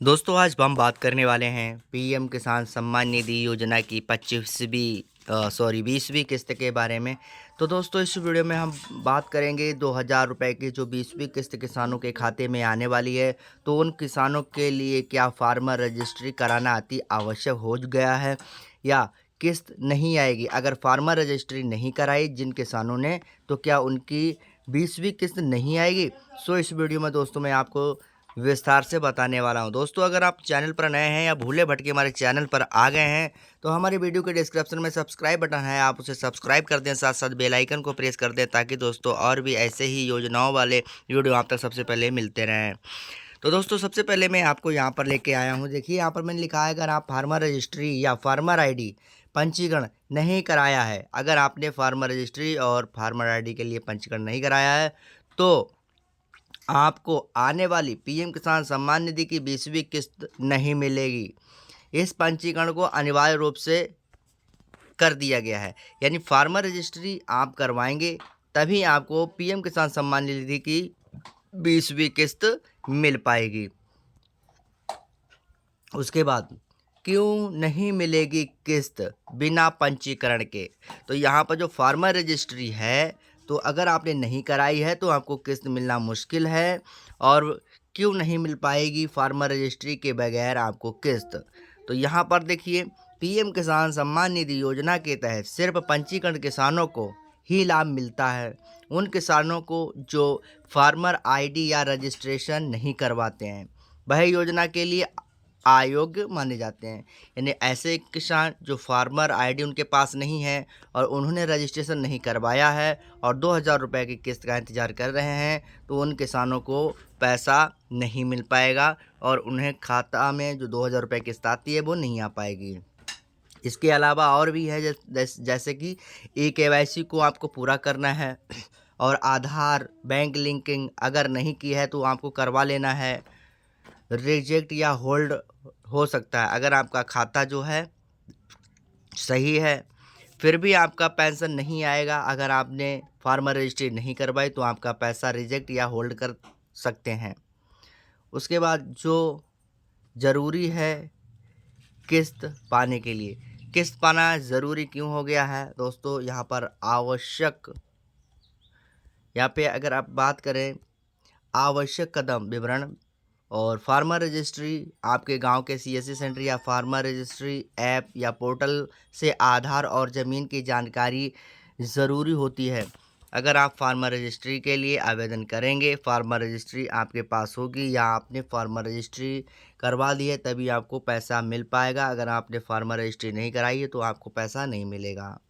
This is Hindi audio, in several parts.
दोस्तों आज हम बात करने वाले हैं पीएम किसान सम्मान निधि योजना की 20वीं किस्त के बारे में। तो दोस्तों इस वीडियो में हम बात करेंगे 2000 रुपये की जो 20वीं किस्त किसानों के खाते में आने वाली है। तो उन किसानों के लिए क्या फार्मर रजिस्ट्री कराना अति आवश्यक हो गया है या किस्त नहीं आएगी अगर फार्मर रजिस्ट्री नहीं कराई जिन किसानों ने, तो क्या उनकी 20वीं किस्त नहीं आएगी। सो इस वीडियो में दोस्तों मैं आपको विस्तार से बताने वाला हूं। दोस्तों अगर आप चैनल पर नए हैं या भूले भटके हमारे चैनल पर आ गए हैं तो हमारी वीडियो के डिस्क्रिप्शन में सब्सक्राइब बटन है, आप उसे सब्सक्राइब कर दें, साथ साथ बेल आइकन को प्रेस कर दें ताकि दोस्तों और भी ऐसे ही योजनाओं वाले वीडियो आप तक सबसे पहले मिलते रहें। तो दोस्तों सबसे पहले मैं आपको यहाँ पर लेके आया हूँ। देखिए यहाँ पर मैंने लिखा है अगर आप फार्मर रजिस्ट्री या फार्मर आईडी पंजीकरण नहीं कराया है, अगर आपने फार्मर रजिस्ट्री और फार्मर आईडी के लिए पंजीकरण नहीं कराया है तो आपको आने वाली पीएम किसान सम्मान निधि की 20वीं किस्त नहीं मिलेगी। इस पंजीकरण को अनिवार्य रूप से कर दिया गया है, यानी फार्मर रजिस्ट्री आप करवाएंगे तभी आपको पीएम किसान सम्मान निधि की 20वीं किस्त मिल पाएगी। उसके बाद क्यों नहीं मिलेगी किस्त बिना पंजीकरण के, तो यहाँ पर जो फार्मर रजिस्ट्री है तो अगर आपने नहीं कराई है तो आपको किस्त मिलना मुश्किल है। और क्यों नहीं मिल पाएगी फार्मर रजिस्ट्री के बगैर आपको किस्त, तो यहाँ पर देखिए पीएम किसान सम्मान निधि योजना के तहत सिर्फ पंजीकरण किसानों को ही लाभ मिलता है। उन किसानों को जो फार्मर आईडी या रजिस्ट्रेशन नहीं करवाते हैं वह योजना के लिए अयोग्य माने जाते हैं। यानी ऐसे किसान जो फार्मर आईडी उनके पास नहीं है और उन्होंने रजिस्ट्रेशन नहीं करवाया है और 2000 रुपये की किस्त का इंतज़ार कर रहे हैं तो उन किसानों को पैसा नहीं मिल पाएगा और उन्हें खाता में जो 2000 रुपये किस्त आती है वो नहीं आ पाएगी। इसके अलावा और भी है जैसे कि KYC को आपको पूरा करना है और आधार बैंक लिंकिंग अगर नहीं की है तो आपको करवा लेना है। रिजेक्ट या होल्ड हो सकता है अगर आपका खाता जो है सही है फिर भी आपका पेंशन नहीं आएगा। अगर आपने फार्मर रजिस्ट्री नहीं करवाई तो आपका पैसा रिजेक्ट या होल्ड कर सकते हैं। उसके बाद जो ज़रूरी है किस्त पाने के लिए, किस्त पाना ज़रूरी क्यों हो गया है दोस्तों, यहाँ पर आवश्यक, यहाँ पे अगर आप बात करें आवश्यक कदम विवरण और फार्मर रजिस्ट्री आपके गांव के CSC सेंटर या फार्मर रजिस्ट्री ऐप या पोर्टल से आधार और ज़मीन की जानकारी ज़रूरी होती है। अगर आप फार्मर रजिस्ट्री के लिए आवेदन करेंगे, फार्मर रजिस्ट्री आपके पास होगी या आपने फार्मर रजिस्ट्री करवा ली है तभी आपको पैसा मिल पाएगा। अगर आपने फार्मर रजिस्ट्री नहीं कराई है तो आपको पैसा नहीं मिलेगा।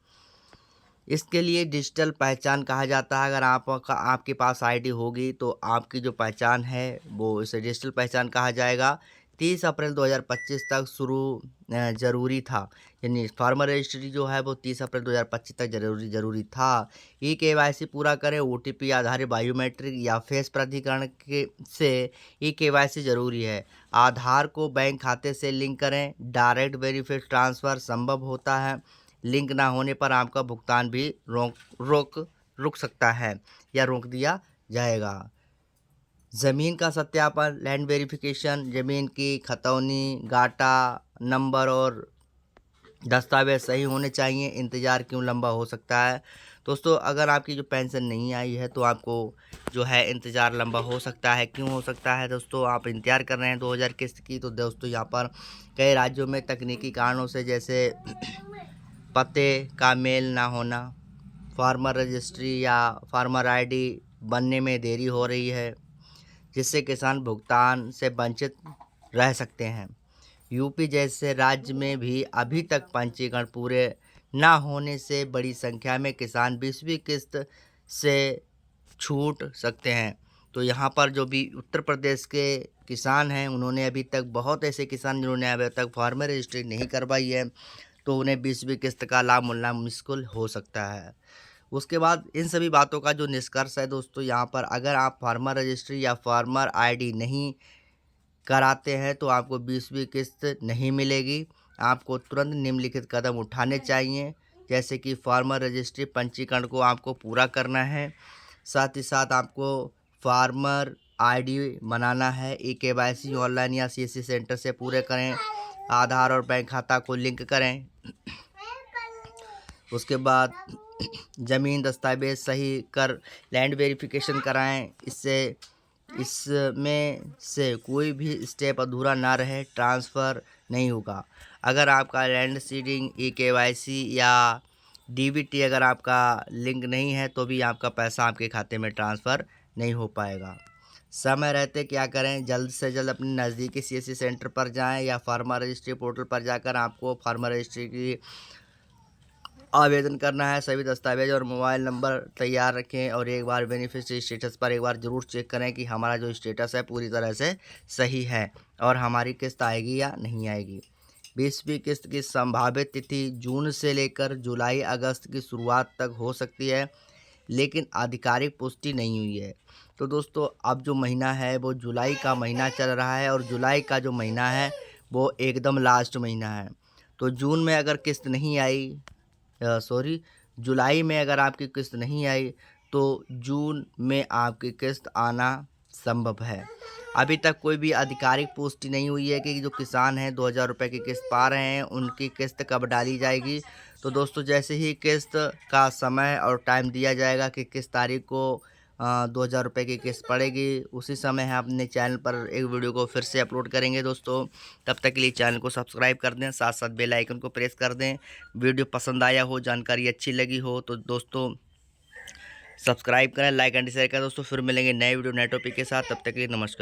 इसके लिए डिजिटल पहचान कहा जाता है। अगर आपके पास आईडी होगी तो आपकी जो पहचान है वो इसे डिजिटल पहचान कहा जाएगा। 30 अप्रैल 2025 तक शुरू ज़रूरी था, यानी फार्मर रजिस्ट्री जो है वो 30 अप्रैल 2025 तक ज़रूरी था। KYC पूरा करें, OTP आधारित बायोमेट्रिक या फेस प्राधिकरण के से KYC ज़रूरी है। आधार को बैंक खाते से लिंक करें, डायरेक्ट बेनिफिट ट्रांसफ़र संभव होता है। लिंक ना होने पर आपका भुगतान भी रुक सकता है या रोक दिया जाएगा। ज़मीन का सत्यापन, लैंड वेरिफिकेशन, ज़मीन की खतौनी, गाटा नंबर और दस्तावेज सही होने चाहिए। इंतज़ार क्यों लंबा हो सकता है दोस्तों, अगर आपकी जो पेंशन नहीं आई है तो आपको जो है इंतज़ार लंबा हो सकता है। क्यों हो सकता है दोस्तों, आप इंतज़ार कर रहे हैं 2000 किस्त की, तो दोस्तों यहाँ पर कई राज्यों में तकनीकी कारणों से जैसे पते का मेल ना होना, फार्मर रजिस्ट्री या फार्मर आईडी बनने में देरी हो रही है जिससे किसान भुगतान से वंचित रह सकते हैं। यूपी जैसे राज्य में भी अभी तक पंजीकरण पूरे ना होने से बड़ी संख्या में किसान 20वीं किस्त से छूट सकते हैं। तो यहाँ पर जो भी उत्तर प्रदेश के किसान हैं उन्होंने अभी तक, बहुत ऐसे किसान जिन्होंने अभी तक फार्मर रजिस्ट्री नहीं करवाई है तो उन्हें 20वीं किस्त का लाभ मिलना मुश्किल हो सकता है। उसके बाद इन सभी बातों का जो निष्कर्ष है दोस्तों, यहाँ पर अगर आप फार्मर रजिस्ट्री या फार्मर आईडी नहीं कराते हैं तो आपको 20वीं किस्त नहीं मिलेगी। आपको तुरंत निम्नलिखित कदम उठाने चाहिए, जैसे कि फार्मर रजिस्ट्री पंजीकरण को आपको पूरा करना है। साथ ही साथ आपको फार्मर आईडी बनाना है, ई-केवाईसी ऑनलाइन या सीएससी सेंटर से पूरे करें, आधार और बैंक खाता को लिंक करें। उसके बाद ज़मीन दस्तावेज सही कर लैंड वेरिफिकेशन कराएं। इसमें से कोई भी स्टेप अधूरा ना रहे, ट्रांसफ़र नहीं होगा। अगर आपका लैंड सीडिंग, ई-केवाईसी या डीबीटी अगर आपका लिंक नहीं है तो भी आपका पैसा आपके खाते में ट्रांसफ़र नहीं हो पाएगा। समय रहते क्या करें, जल्द से जल्द अपने नज़दीकी सीएससी सेंटर पर जाएं या फार्मर रजिस्ट्री पोर्टल पर जाकर आपको फार्मर रजिस्ट्री की आवेदन करना है। सभी दस्तावेज और मोबाइल नंबर तैयार रखें और एक बार बेनिफिशियरी स्टेटस पर एक बार ज़रूर चेक करें कि हमारा जो स्टेटस है पूरी तरह से सही है और हमारी किस्त आएगी या नहीं आएगी। 20वीं किस्त की संभावित तिथि जून से लेकर जुलाई अगस्त की शुरुआत तक हो सकती है, लेकिन आधिकारिक पुष्टि नहीं हुई है। तो दोस्तों अब जो महीना है वो जुलाई का महीना चल रहा है और जुलाई का जो महीना है वो एकदम लास्ट महीना है। तो जून में अगर किस्त नहीं आई, जुलाई में अगर आपकी किस्त नहीं आई तो जून में आपकी किस्त आना संभव है। अभी तक कोई भी आधिकारिक पुष्टि नहीं हुई है कि जो किसान हैं 2000 रुपये की किस्त पा रहे हैं उनकी किस्त कब डाली जाएगी। तो दोस्तों जैसे ही किस्त का समय और टाइम दिया जाएगा कि किस तारीख को 2000 रुपये की किस्त पड़ेगी, उसी समय हम अपने चैनल पर एक वीडियो को फिर से अपलोड करेंगे दोस्तों। तब तक के लिए चैनल को सब्सक्राइब कर दें, साथ साथ बेल आइकन को प्रेस कर दें। वीडियो पसंद आया हो, जानकारी अच्छी लगी हो तो दोस्तों सब्सक्राइब करें, लाइक एंड शेयर करें दोस्तों। फिर मिलेंगे नए वीडियो नए टॉपिक के साथ, तब तक के लिए नमस्कार।